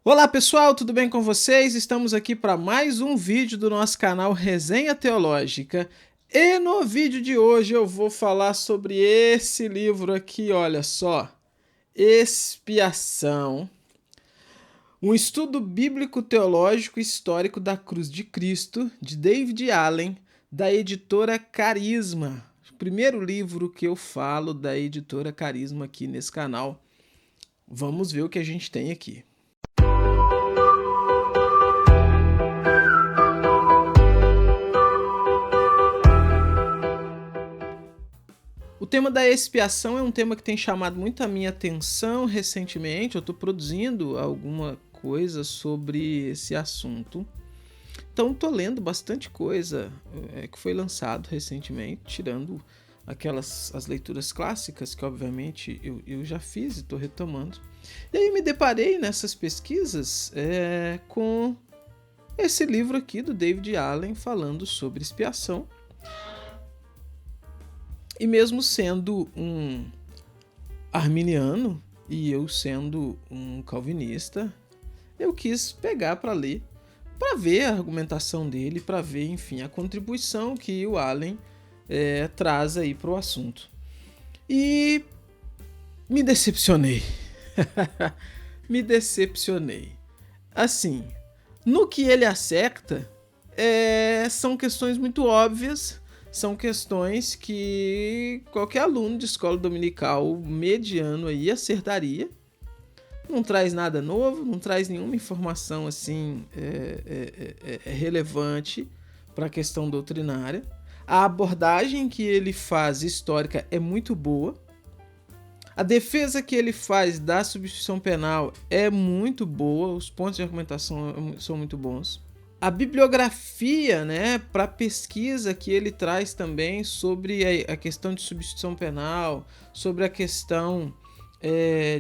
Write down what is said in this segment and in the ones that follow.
Olá pessoal, tudo bem com vocês? Estamos aqui para mais um vídeo do nosso canal Resenha Teológica. E no vídeo de hoje eu vou falar sobre esse livro aqui, olha só. Expiação. Um estudo bíblico teológico histórico da cruz de Cristo, de David Allen, da editora Carisma. O primeiro livro que eu falo da editora Carisma aqui nesse canal. Vamos ver o que a gente tem aqui. O tema da expiação é um tema que tem chamado muito a minha atenção recentemente. Eu estou produzindo alguma coisa sobre esse assunto. Então estou lendo bastante coisa que foi lançado recentemente, tirando as leituras clássicas que obviamente eu já fiz e estou retomando. E aí me deparei nessas pesquisas com esse livro aqui do David Allen falando sobre expiação. E mesmo sendo um arminiano e eu sendo um calvinista, eu quis pegar para ler, para ver a argumentação dele, para ver, enfim, a contribuição que o Allen traz aí para o assunto. E me decepcionei. Me decepcionei. Assim, no que ele acerta, são questões muito óbvias. São questões que qualquer aluno de escola dominical mediano aí acertaria. Não traz nada novo, não traz nenhuma informação assim relevante para a questão doutrinária. A abordagem que ele faz histórica é muito boa. A defesa que ele faz da substituição penal é muito boa. Os pontos de argumentação são muito bons. A bibliografia, né, para pesquisa que ele traz também sobre a questão de substituição penal, sobre a questão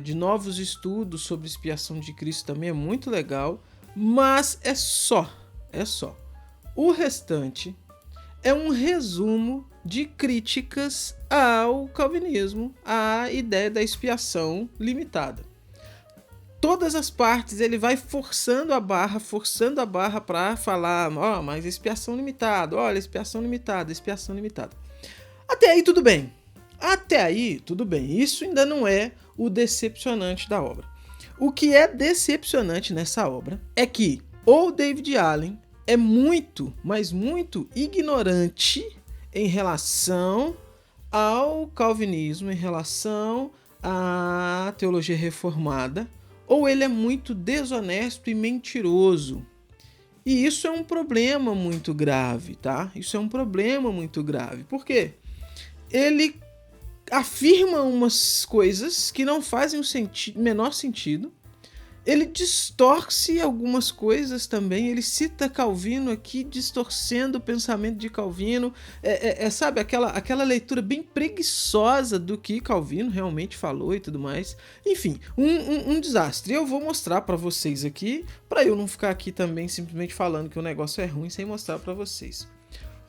de novos estudos sobre expiação de Cristo também é muito legal, mas é só. O restante é um resumo de críticas ao calvinismo, à ideia da expiação limitada. Todas as partes ele vai forçando a barra para falar, mas expiação limitada, olha, expiação limitada. Até aí tudo bem. Isso ainda não é o decepcionante da obra. O que é decepcionante nessa obra é que o David Allen é muito, mas muito ignorante em relação ao calvinismo, em relação à teologia reformada, ou ele é muito desonesto e mentiroso. E isso é um problema muito grave, tá? Isso é um problema muito grave. Por quê? Ele afirma umas coisas que não fazem o menor sentido. Ele distorce algumas coisas também. Ele cita Calvino aqui, distorcendo o pensamento de Calvino. Sabe, aquela leitura bem preguiçosa do que Calvino realmente falou e tudo mais. Enfim, um desastre. Eu vou mostrar para vocês aqui, para eu não ficar aqui também simplesmente falando que o negócio é ruim sem mostrar para vocês.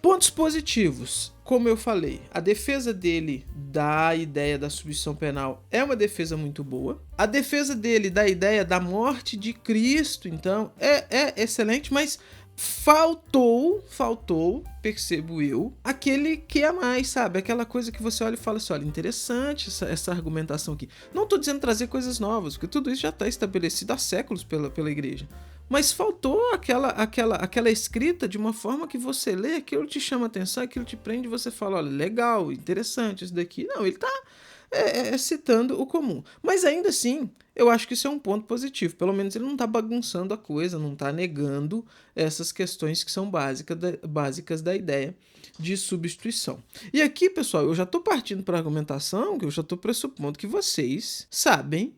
Pontos positivos, como eu falei, a defesa dele da ideia da substituição penal é uma defesa muito boa. A defesa dele da ideia da morte de Cristo, então, é excelente, mas faltou, percebo eu, aquele que é mais, sabe? Aquela coisa que você olha e fala assim, olha, interessante essa argumentação aqui. Não estou dizendo trazer coisas novas, porque tudo isso já está estabelecido há séculos pela igreja. Mas faltou aquela escrita de uma forma que você lê, aquilo te chama atenção, aquilo te prende e você fala, olha, legal, interessante isso daqui. Não, ele está citando o comum. Mas ainda assim, eu acho que isso é um ponto positivo. Pelo menos ele não está bagunçando a coisa, não está negando essas questões que são básicas da ideia de substituição. E aqui, pessoal, eu já estou partindo para a argumentação, que eu já estou pressupondo que vocês sabem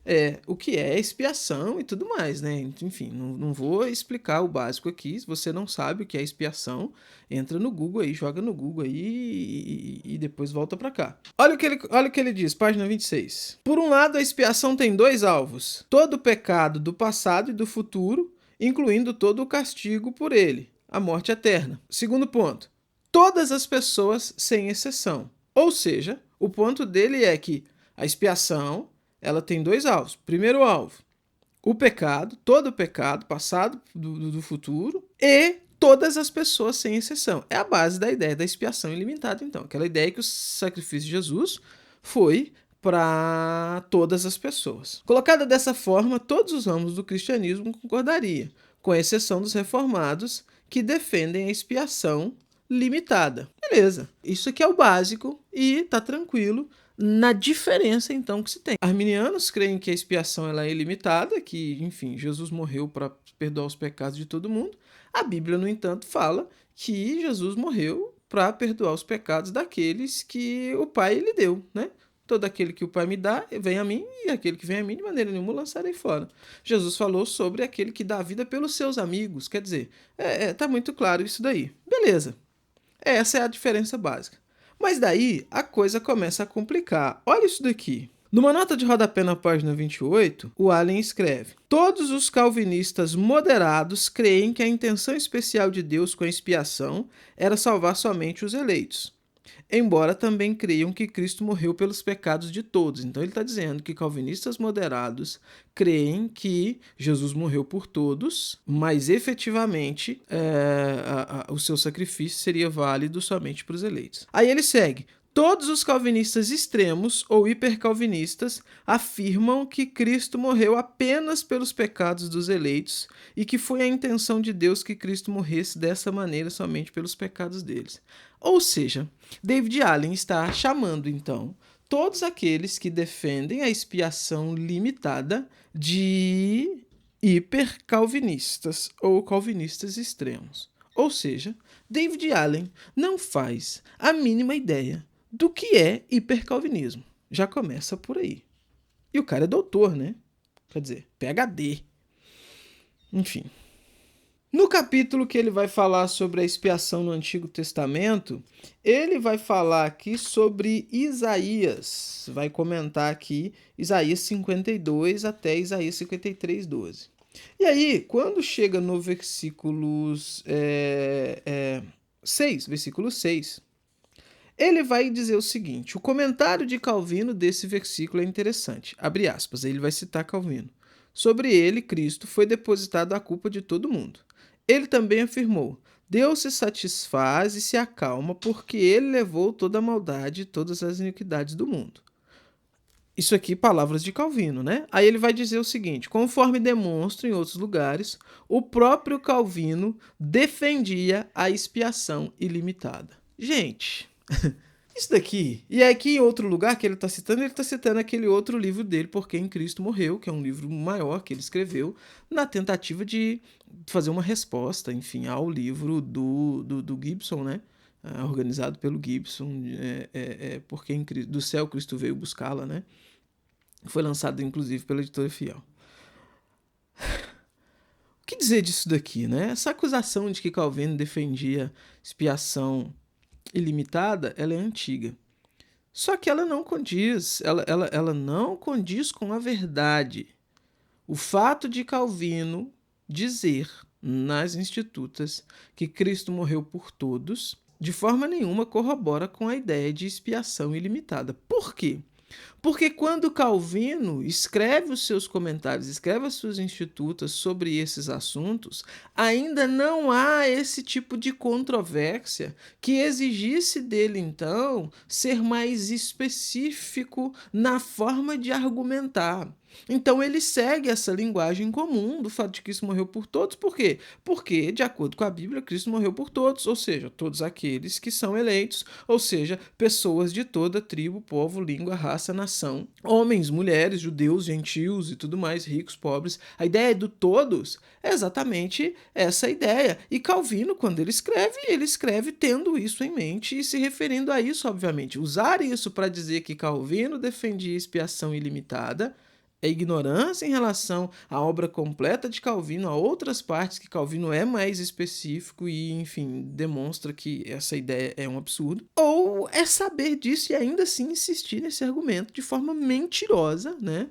o que é expiação e tudo mais, né? Enfim, não vou explicar o básico aqui. Se você não sabe o que é expiação, entra no Google aí, joga no Google aí e depois volta para cá. Olha o que ele diz, página 26. Por um lado, a expiação tem dois alvos: todo o pecado do passado e do futuro, incluindo todo o castigo por ele, a morte eterna. Segundo ponto, todas as pessoas sem exceção. Ou seja, o ponto dele é que a expiação ela tem dois alvos. Primeiro alvo, o pecado, todo o pecado, passado, do futuro, e todas as pessoas sem exceção. É a base da ideia da expiação ilimitada, então. Aquela ideia que o sacrifício de Jesus foi para todas as pessoas. Colocada dessa forma, todos os ramos do cristianismo concordariam, com exceção dos reformados, que defendem a expiação limitada. Beleza, isso aqui é o básico e tá tranquilo na diferença, então, que se tem. Arminianos creem que a expiação ela é ilimitada, que, enfim, Jesus morreu para perdoar os pecados de todo mundo. A Bíblia, no entanto, fala que Jesus morreu para perdoar os pecados daqueles que o Pai lhe deu, né? Todo aquele que o Pai me dá, vem a mim, e aquele que vem a mim, de maneira nenhuma, lançarei fora. Jesus falou sobre aquele que dá a vida pelos seus amigos. Quer dizer, tá muito claro isso daí. Beleza. Essa é a diferença básica. Mas daí a coisa começa a complicar. Olha isso daqui. Numa nota de rodapé na página 28, o Allen escreve: todos os calvinistas moderados creem que a intenção especial de Deus com a expiação era salvar somente os eleitos, embora também creiam que Cristo morreu pelos pecados de todos. Então ele está dizendo que calvinistas moderados creem que Jesus morreu por todos, mas efetivamente o seu sacrifício seria válido somente para os eleitos. Aí ele segue: todos os calvinistas extremos ou hipercalvinistas afirmam que Cristo morreu apenas pelos pecados dos eleitos e que foi a intenção de Deus que Cristo morresse dessa maneira somente pelos pecados deles. Ou seja, David Allen está chamando, então, todos aqueles que defendem a expiação limitada de hipercalvinistas ou calvinistas extremos. Ou seja, David Allen não faz a mínima ideia do que é hipercalvinismo. Já começa por aí. E o cara é doutor, né? Quer dizer, PhD. Enfim. No capítulo que ele vai falar sobre a expiação no Antigo Testamento, ele vai falar aqui sobre Isaías. Vai comentar aqui Isaías 52 até Isaías 53, 12. E aí, quando chega no versículo 6, ele vai dizer o seguinte: o comentário de Calvino desse versículo é interessante. Abre aspas, ele vai citar Calvino. Sobre ele, Cristo, foi depositada a culpa de todo mundo. Ele também afirmou: Deus se satisfaz e se acalma porque ele levou toda a maldade e todas as iniquidades do mundo. Isso aqui, palavras de Calvino, né? Aí ele vai dizer o seguinte: conforme demonstra em outros lugares, o próprio Calvino defendia a expiação ilimitada. Gente, isso daqui, e aqui em outro lugar que ele está citando aquele outro livro dele, Porque em Cristo Morreu, que é um livro maior que ele escreveu na tentativa de fazer uma resposta, enfim, ao livro do Gibson, né? Organizado pelo Gibson, Porque do céu Cristo veio buscá-la, né? Foi lançado, inclusive, pela Editora Fiel. O que dizer disso daqui, né? Essa acusação de que Calvino defendia expiação ilimitada, ela é antiga. Só que ela não condiz, ela não condiz com a verdade. O fato de Calvino dizer nas Institutas que Cristo morreu por todos, de forma nenhuma corrobora com a ideia de expiação ilimitada. Por quê? Porque quando Calvino escreve os seus comentários, escreve as suas institutas sobre esses assuntos, ainda não há esse tipo de controvérsia que exigisse dele, então, ser mais específico na forma de argumentar. Então ele segue essa linguagem comum do fato de que Cristo morreu por todos. Por quê? Porque, de acordo com a Bíblia, Cristo morreu por todos, ou seja, todos aqueles que são eleitos, ou seja, pessoas de toda tribo, povo, língua, raça, nação, homens, mulheres, judeus, gentios e tudo mais, ricos, pobres. A ideia do todos é exatamente essa ideia. E Calvino, quando ele escreve tendo isso em mente e se referindo a isso, obviamente. Usar isso para dizer que Calvino defendia expiação ilimitada é ignorância em relação à obra completa de Calvino, a outras partes que Calvino é mais específico e, enfim, demonstra que essa ideia é um absurdo, ou é saber disso e ainda assim insistir nesse argumento de forma mentirosa, né?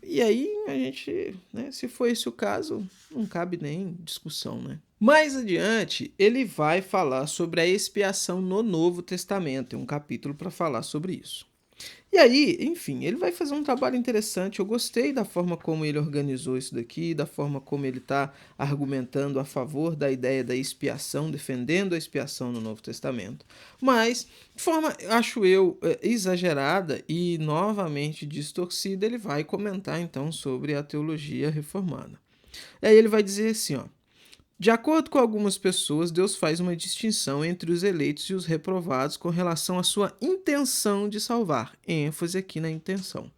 E aí a gente, né, se for esse o caso, não cabe nem discussão, né? Mais adiante, ele vai falar sobre a expiação no Novo Testamento, tem um capítulo para falar sobre isso. E aí, enfim, ele vai fazer um trabalho interessante. Eu gostei da forma como ele organizou isso daqui, da forma como ele está argumentando a favor da ideia da expiação, defendendo a expiação no Novo Testamento. Mas, de forma, acho eu, exagerada e novamente distorcida, ele vai comentar então sobre a teologia reformada. E aí ele vai dizer assim, ó. De acordo com algumas pessoas, Deus faz uma distinção entre os eleitos e os reprovados com relação à sua intenção de salvar. ênfase aqui na intenção.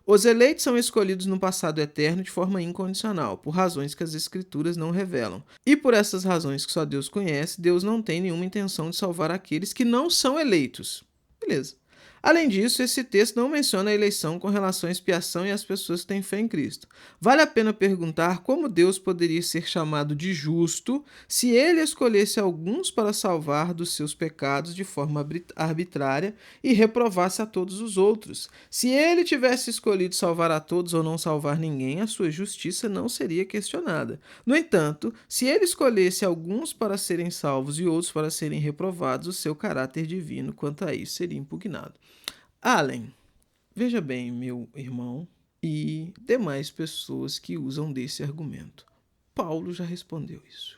Os eleitos são escolhidos no passado eterno de forma incondicional, por razões que as Escrituras não revelam. E por essas razões que só Deus conhece, Deus não tem nenhuma intenção de salvar aqueles que não são eleitos. Beleza. Além disso, esse texto não menciona a eleição com relação à expiação e às pessoas que têm fé em Cristo. Vale a pena perguntar como Deus poderia ser chamado de justo se ele escolhesse alguns para salvar dos seus pecados de forma arbitrária e reprovasse a todos os outros. Se ele tivesse escolhido salvar a todos ou não salvar ninguém, a sua justiça não seria questionada. No entanto, se ele escolhesse alguns para serem salvos e outros para serem reprovados, o seu caráter divino quanto a isso seria impugnado. Allen, veja bem, meu irmão e demais pessoas que usam desse argumento. Paulo já respondeu isso.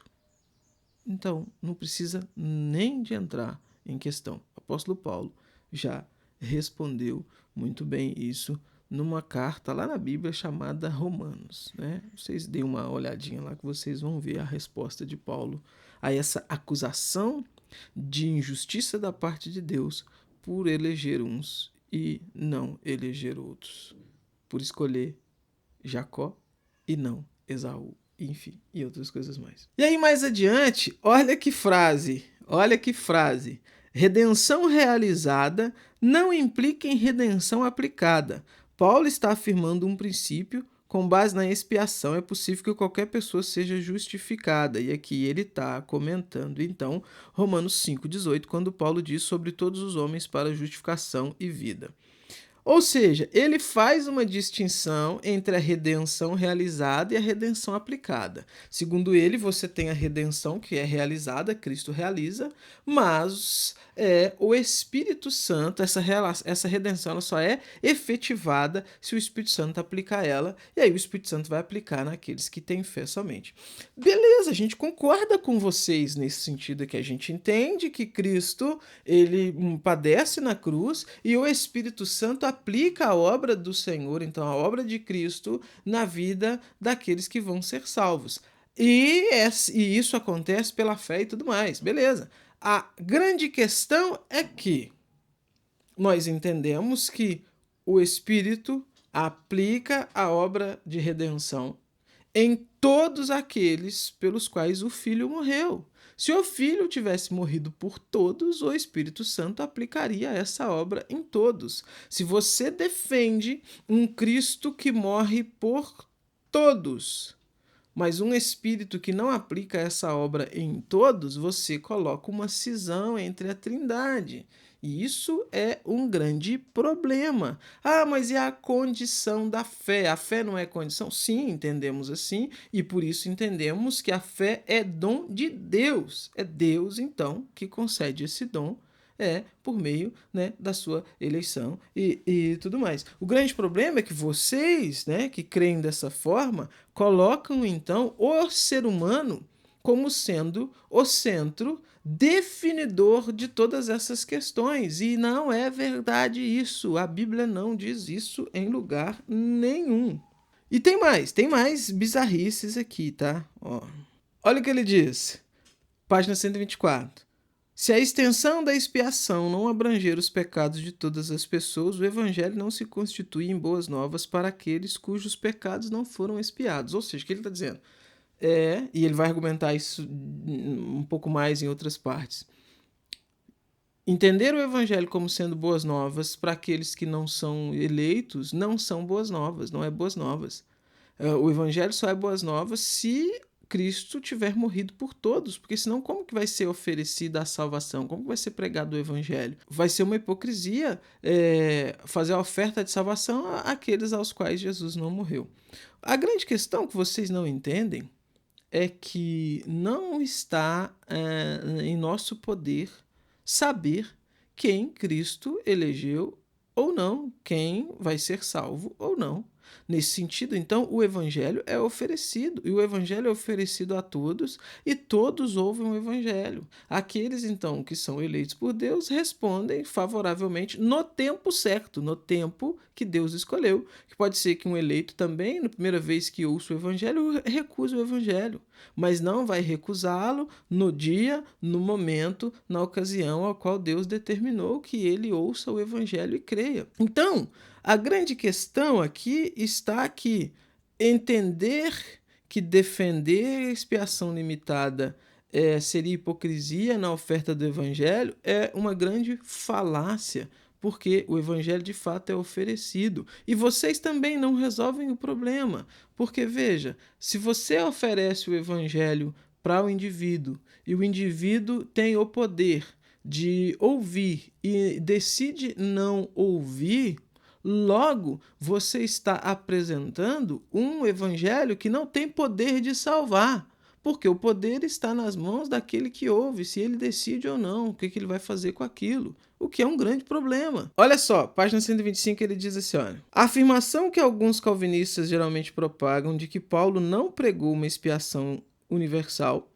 Então, não precisa nem de entrar em questão. O apóstolo Paulo já respondeu muito bem isso numa carta lá na Bíblia chamada Romanos, né? Vocês deem uma olhadinha lá que vocês vão ver a resposta de Paulo a essa acusação de injustiça da parte de Deus por eleger uns e não eleger outros, por escolher Jacó e não Esaú, enfim, e outras coisas mais. E aí mais adiante, olha que frase. Redenção realizada não implica em redenção aplicada. Paulo está afirmando um princípio. Com base na expiação, é possível que qualquer pessoa seja justificada. E aqui ele está comentando, então, Romanos 5,18, quando Paulo diz sobre todos os homens para justificação e vida. Ou seja, ele faz uma distinção entre a redenção realizada e a redenção aplicada. Segundo ele, você tem a redenção que é realizada, Cristo realiza, mas o Espírito Santo, essa redenção ela só é efetivada se o Espírito Santo aplicar ela, e aí o Espírito Santo vai aplicar naqueles que têm fé somente. Beleza, a gente concorda com vocês nesse sentido que a gente entende que Cristo ele padece na cruz e o Espírito Santo aplica a obra do Senhor, então a obra de Cristo, na vida daqueles que vão ser salvos. E isso acontece pela fé e tudo mais, beleza. A grande questão é que nós entendemos que o Espírito aplica a obra de redenção em todos aqueles pelos quais o Filho morreu. Se o Filho tivesse morrido por todos, o Espírito Santo aplicaria essa obra em todos. Se você defende um Cristo que morre por todos, mas um Espírito que não aplica essa obra em todos, você coloca uma cisão entre a Trindade. E isso é um grande problema. Ah, mas e a condição da fé? A fé não é condição? Sim, entendemos assim, e por isso entendemos que a fé é dom de Deus. É Deus, então, que concede esse dom por meio, né, da sua eleição e tudo mais. O grande problema é que vocês, né, que creem dessa forma, colocam, então, o ser humano como sendo o centro definidor de todas essas questões. E não é verdade isso. A Bíblia não diz isso em lugar nenhum. E tem mais bizarrices aqui, tá? Ó. Olha o que ele diz. Página 124. Se a extensão da expiação não abranger os pecados de todas as pessoas, o evangelho não se constitui em boas novas para aqueles cujos pecados não foram expiados. Ou seja, o que ele está dizendo? E ele vai argumentar isso um pouco mais em outras partes. Entender o evangelho como sendo boas novas para aqueles que não são eleitos não são boas novas, não é boas novas. O evangelho só é boas novas se Cristo tiver morrido por todos, porque senão como que vai ser oferecida a salvação? Como que vai ser pregado o evangelho? Vai ser uma hipocrisia fazer a oferta de salvação àqueles aos quais Jesus não morreu. A grande questão que vocês não entendem é que não está em nosso poder saber quem Cristo elegeu ou não quem vai ser salvo ou não. Nesse sentido, então, o evangelho é oferecido, e o evangelho é oferecido a todos, e todos ouvem o evangelho. Aqueles, então, que são eleitos por Deus, respondem favoravelmente no tempo certo, no tempo que Deus escolheu. Que pode ser que um eleito também, na primeira vez que ouça o evangelho, recuse o evangelho, mas não vai recusá-lo no dia, no momento, na ocasião ao qual Deus determinou que ele ouça o evangelho e creia. Então, a grande questão aqui está que entender que defender a expiação limitada seria hipocrisia na oferta do evangelho é uma grande falácia, porque o evangelho de fato é oferecido. E vocês também não resolvem o problema, porque veja, se você oferece o evangelho para o indivíduo e o indivíduo tem o poder de ouvir e decide não ouvir, logo você está apresentando um evangelho que não tem poder de salvar, porque o poder está nas mãos daquele que ouve, se ele decide ou não, o que ele vai fazer com aquilo, o que é um grande problema. Olha só, página 125, ele diz assim, olha, a afirmação que alguns calvinistas geralmente propagam de que Paulo não pregou uma expiação universal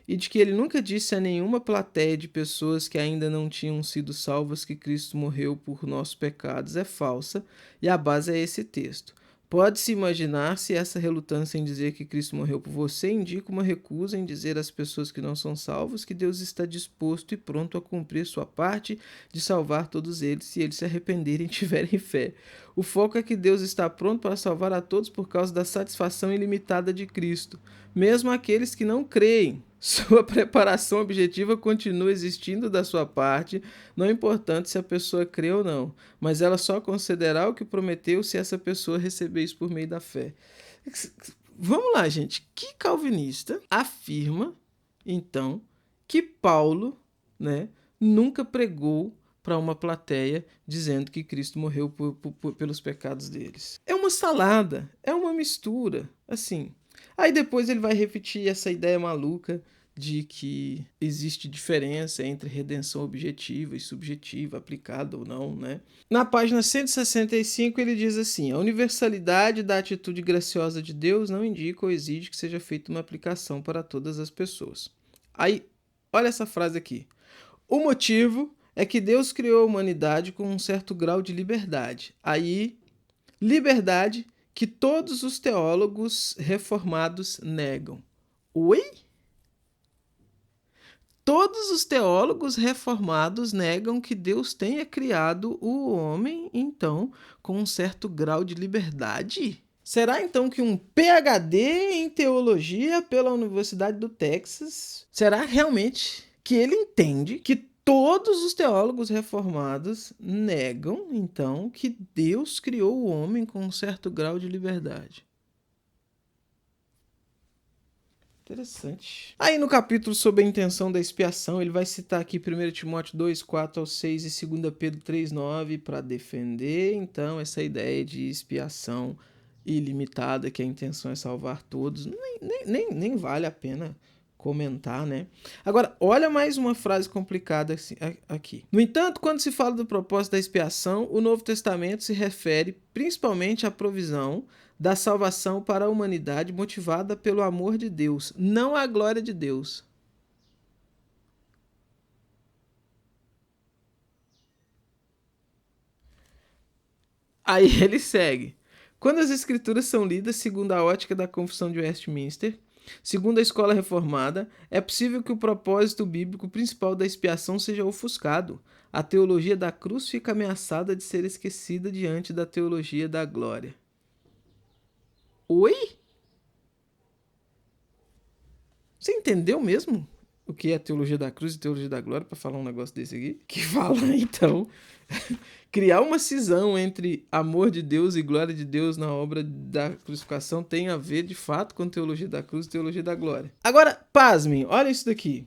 e de que ele nunca disse a nenhuma plateia de pessoas que ainda não tinham sido salvas que Cristo morreu por nossos pecados é falsa, e a base é esse texto. Pode-se imaginar se essa relutância em dizer que Cristo morreu por você indica uma recusa em dizer às pessoas que não são salvas que Deus está disposto e pronto a cumprir sua parte de salvar todos eles se eles se arrependerem e tiverem fé. O foco é que Deus está pronto para salvar a todos por causa da satisfação ilimitada de Cristo, mesmo aqueles que não creem. Sua preparação objetiva continua existindo da sua parte, não importando se a pessoa crê ou não, mas ela só concederá o que prometeu se essa pessoa receber isso por meio da fé. Vamos lá, gente. Que calvinista afirma, então, que Paulo, né, nunca pregou para uma plateia dizendo que Cristo morreu pelos pecados deles? É uma salada, é uma mistura, assim. Aí depois ele vai repetir essa ideia maluca de que existe diferença entre redenção objetiva e subjetiva, aplicada ou não, né? Na página 165 ele diz assim, a universalidade da atitude graciosa de Deus não indica ou exige que seja feita uma aplicação para todas as pessoas. Aí, olha essa frase aqui. O motivo é que Deus criou a humanidade com um certo grau de liberdade. Aí, liberdade que todos os teólogos reformados negam. Oi? Todos os teólogos reformados negam que Deus tenha criado o homem, então, com um certo grau de liberdade? Será, então, que um PhD em teologia pela Universidade do Texas, será realmente que ele entende que todos os teólogos reformados negam, então, que Deus criou o homem com um certo grau de liberdade? Interessante. Aí no capítulo sobre a intenção da expiação, ele vai citar aqui 1 Timóteo 2, 4 ao 6 e 2 Pedro 3, 9 para defender, então, essa ideia de expiação ilimitada, que a intenção é salvar todos. Nem vale a pena comentar, né? Agora, olha mais uma frase complicada aqui. No entanto, quando se fala do propósito da expiação, o Novo Testamento se refere principalmente à provisão da salvação para a humanidade motivada pelo amor de Deus, não a glória de Deus. Aí ele segue. Quando as escrituras são lidas segundo a ótica da Confissão de Westminster, segundo a escola reformada, é possível que o propósito bíblico principal da expiação seja ofuscado. A teologia da cruz fica ameaçada de ser esquecida diante da teologia da glória. Oi? Você entendeu mesmo o que é a teologia da cruz e teologia da glória para falar um negócio desse aqui? Que fala, então, criar uma cisão entre amor de Deus e glória de Deus na obra da crucificação tem a ver, de fato, com teologia da cruz e teologia da glória. Agora, pasmem, olha isso daqui.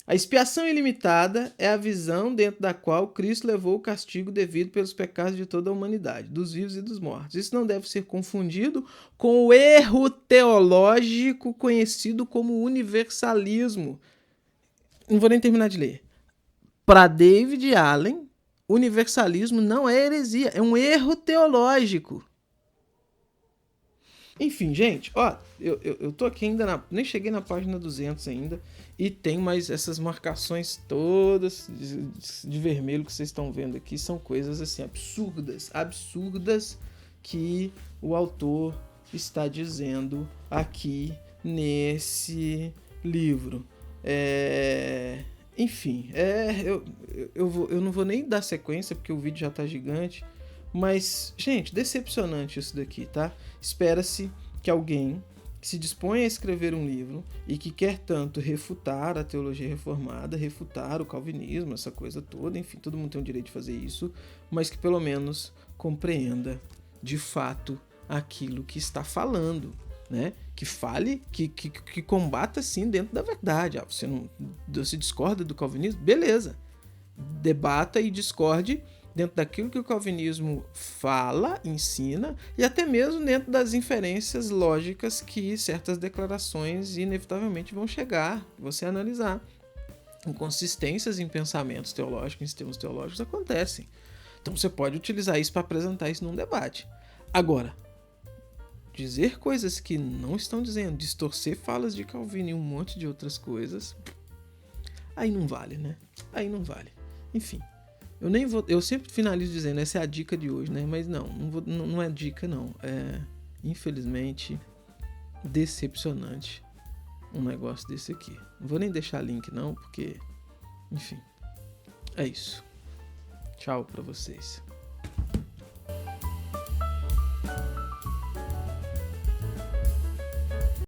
A expiação ilimitada é a visão dentro da qual Cristo levou o castigo devido pelos pecados de toda a humanidade, dos vivos e dos mortos. Isso não deve ser confundido com o erro teológico conhecido como universalismo. Não vou nem terminar de ler. Para David Allen, universalismo não é heresia, é um erro teológico. Enfim, gente, ó, eu tô aqui ainda, nem cheguei na página 200 ainda, e tem mais essas marcações todas de vermelho que vocês estão vendo aqui, são coisas assim absurdas que o autor está dizendo aqui nesse livro. Enfim, eu não vou nem dar sequência porque o vídeo já tá gigante. Mas, gente, decepcionante isso daqui, tá? Espera-se que alguém que se dispõe a escrever um livro e que quer tanto refutar a teologia reformada, refutar o calvinismo, essa coisa toda, enfim, todo mundo tem o direito de fazer isso, mas que pelo menos compreenda de fato aquilo que está falando, né? Que fale, que combata sim dentro da verdade. Você discorda do calvinismo? Beleza. Debata e discorde dentro daquilo que o calvinismo fala, ensina, e até mesmo dentro das inferências lógicas que certas declarações inevitavelmente vão chegar, você analisar. Inconsistências em pensamentos teológicos, em termos teológicos, acontecem. Então você pode utilizar isso para apresentar isso num debate. Agora, dizer coisas que não estão dizendo, distorcer falas de Calvino e um monte de outras coisas, aí não vale, né? Aí não vale. Enfim. Eu sempre finalizo dizendo, essa é a dica de hoje, né? Mas não é dica, não. É, infelizmente, decepcionante um negócio desse aqui. Não vou nem deixar link, não, porque... Enfim, é isso. Tchau pra vocês.